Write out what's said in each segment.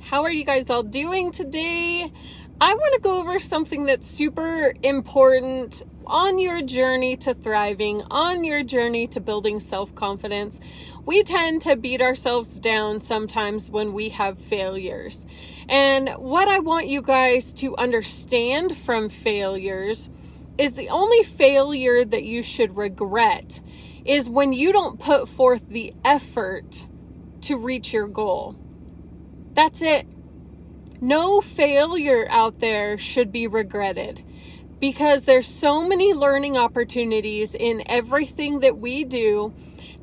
How are you guys all doing today? I want to go over something that's super important on your journey to thriving, on your journey to building self-confidence. We tend to beat ourselves down sometimes when we have failures. And what I want you guys to understand from failures is the only failure that you should regret is when you don't put forth the effort to reach your goal. That's it. No failure out there should be regretted because there's so many learning opportunities in everything that we do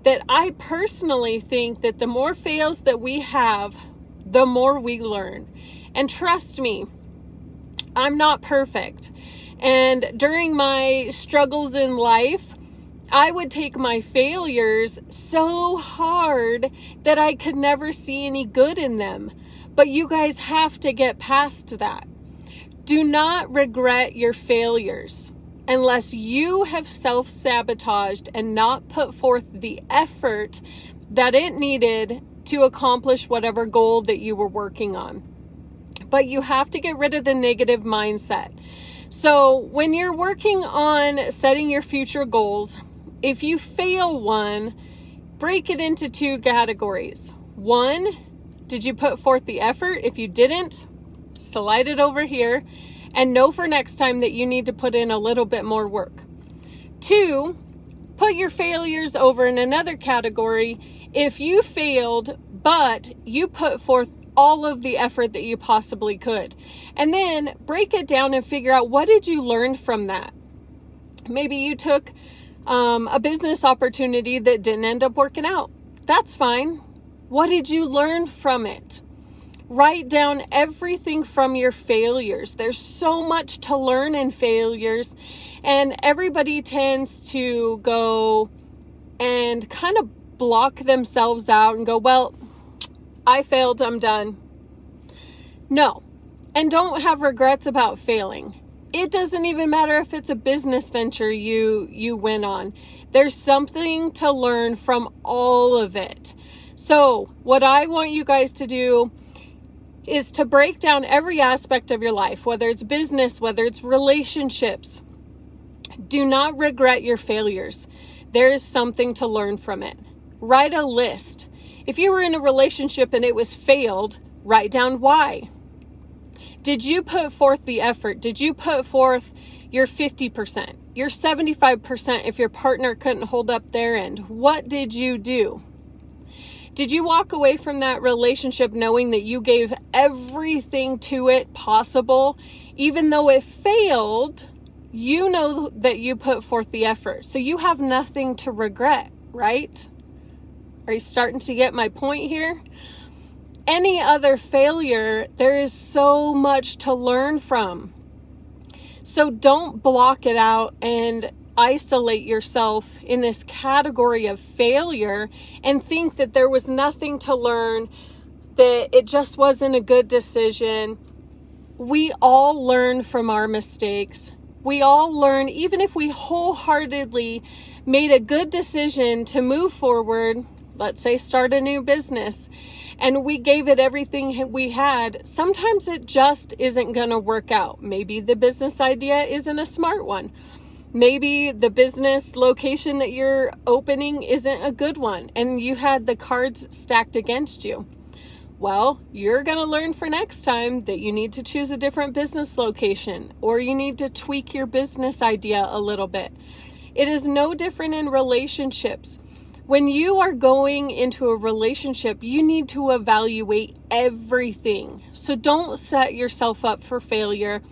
that I personally think that the more fails that we have, the more we learn. And trust me, I'm not perfect. And during my struggles in life, I would take my failures so hard that I could never see any good in them. But you guys have to get past that. Do not regret your failures unless you have self-sabotaged and not put forth the effort that it needed to accomplish whatever goal that you were working on. But you have to get rid of the negative mindset. So when you're working on setting your future goals, if you fail one, break it into two categories. One, did you put forth the effort? If you didn't, slide it over here and know for next time that you need to put in a little bit more work. Two, put your failures over in another category. If you failed, but you put forth all of the effort that you possibly could. And then break it down and figure out, what did you learn from that? Maybe you took a business opportunity that didn't end up working out. That's fine. What did you learn from it? Write down everything from your failures. There's so much to learn in failures, and everybody tends to go and kind of block themselves out and go, well, I failed, I'm done. No, and don't have regrets about failing. It doesn't even matter if it's a business venture you went on. There's something to learn from all of it. So what I want you guys to do is to break down every aspect of your life, whether it's business, whether it's relationships. Do not regret your failures. There is something to learn from it. Write a list. If you were in a relationship and it was failed, write down why. Did you put forth the effort? Did you put forth your 50%, your 75% if your partner couldn't hold up their end? What did you do? Did you walk away from that relationship knowing that you gave everything to it possible? Even though it failed, you know that you put forth the effort. So you have nothing to regret, right? Are you starting to get my point here? Any other failure, there is so much to learn from. So don't block it out and isolate yourself in this category of failure and think that there was nothing to learn, that it just wasn't a good decision. We all learn from our mistakes. We all learn, even if we wholeheartedly made a good decision to move forward, let's say start a new business, and we gave it everything we had, sometimes it just isn't going to work out. Maybe the business idea isn't a smart one. Maybe the business location that you're opening isn't a good one, and you had the cards stacked against you. Well, you're going to learn for next time that you need to choose a different business location, or you need to tweak your business idea a little bit. It is no different in relationships. When you are going into a relationship, you need to evaluate everything. So don't set yourself up for failure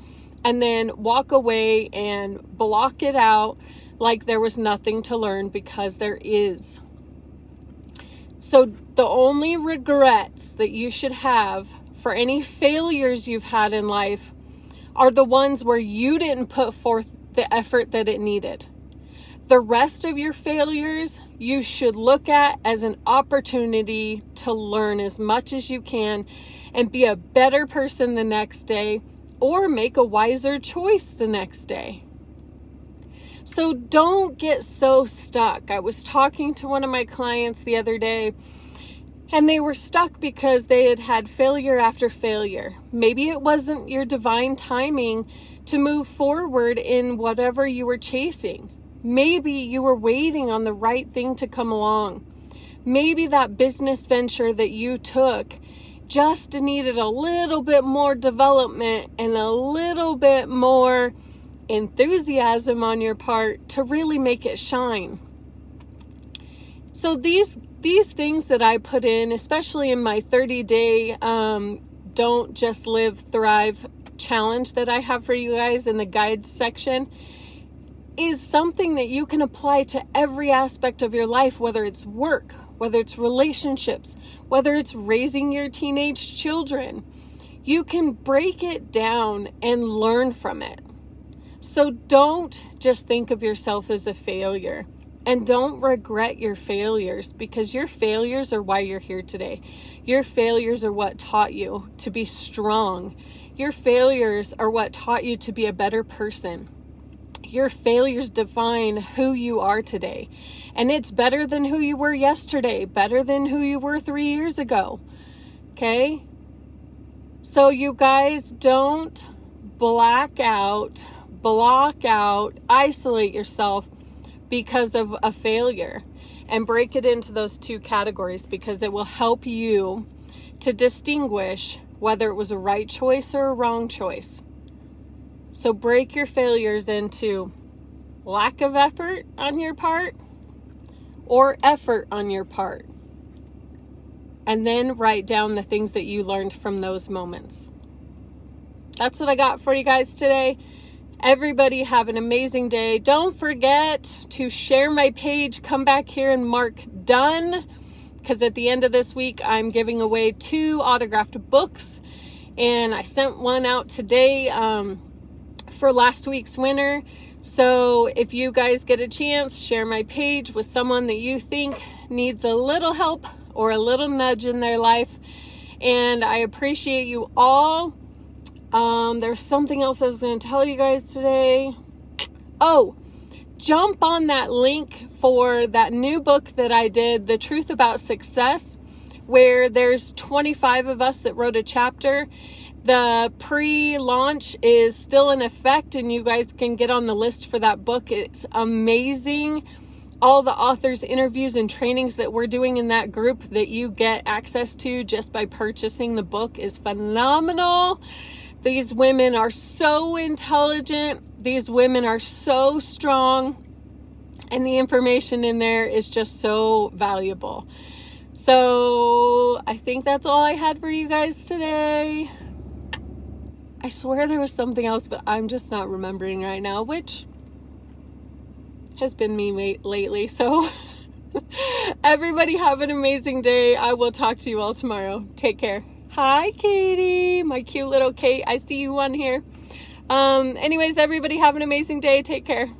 and then walk away and block it out like there was nothing to learn, because there is. So the only regrets that you should have for any failures you've had in life are the ones where you didn't put forth the effort that it needed. The rest of your failures, you should look at as an opportunity to learn as much as you can and be a better person the next day, or make a wiser choice the next day. So don't get so stuck. I was talking to one of my clients the other day And they were stuck because they had had failure after failure. Maybe it wasn't your divine timing to move forward in whatever you were chasing. Maybe you were waiting on the right thing to come along. Maybe that business venture that you took just needed a little bit more development and a little bit more enthusiasm on your part to really make it shine. So these things that I put in, especially in my 30-day Don't Just Live, Thrive challenge that I have for you guys in the guides section, is something that you can apply to every aspect of your life, whether it's work, whether it's relationships, whether it's raising your teenage children. You can break it down and learn from it. So don't just think of yourself as a failure, and don't regret your failures, because your failures are why you're here today. Your failures are what taught you to be strong. Your failures are what taught you to be a better person. Your failures define who you are today. And it's better than who you were yesterday, better than who you were 3 years ago. Okay? So you guys, don't block out, isolate yourself because of a failure, and break it into those two categories, because it will help you to distinguish whether it was a right choice or a wrong choice. So break your failures into lack of effort on your part or effort on your part. And then write down the things that you learned from those moments. That's what I got for you guys today. Everybody have an amazing day. Don't forget to share my page. Come back here and mark done, because at the end of this week, I'm giving away 2 autographed books. And I sent one out today for last week's winner. So if you guys get a chance, share my page with someone that you think needs a little help or a little nudge in their life. And I appreciate you all. There's something else I was going to tell you guys today. Oh, jump on that link for that new book that I did, The Truth About Success, where there's 25 of us that wrote a chapter. The pre-launch is still in effect, and you guys can get on the list for that book. It's amazing. All the authors' interviews and trainings that we're doing in that group that you get access to just by purchasing the book is phenomenal. These women are so intelligent. These women are so strong. And the information in there is just so valuable. So I think that's all I had for you guys today. I swear there was something else, but I'm just not remembering right now, which has been me lately. So everybody have an amazing day. I will talk to you all tomorrow. Take care. Hi, Katie, my cute little Kate. I see you on here. Anyways, everybody have an amazing day. Take care.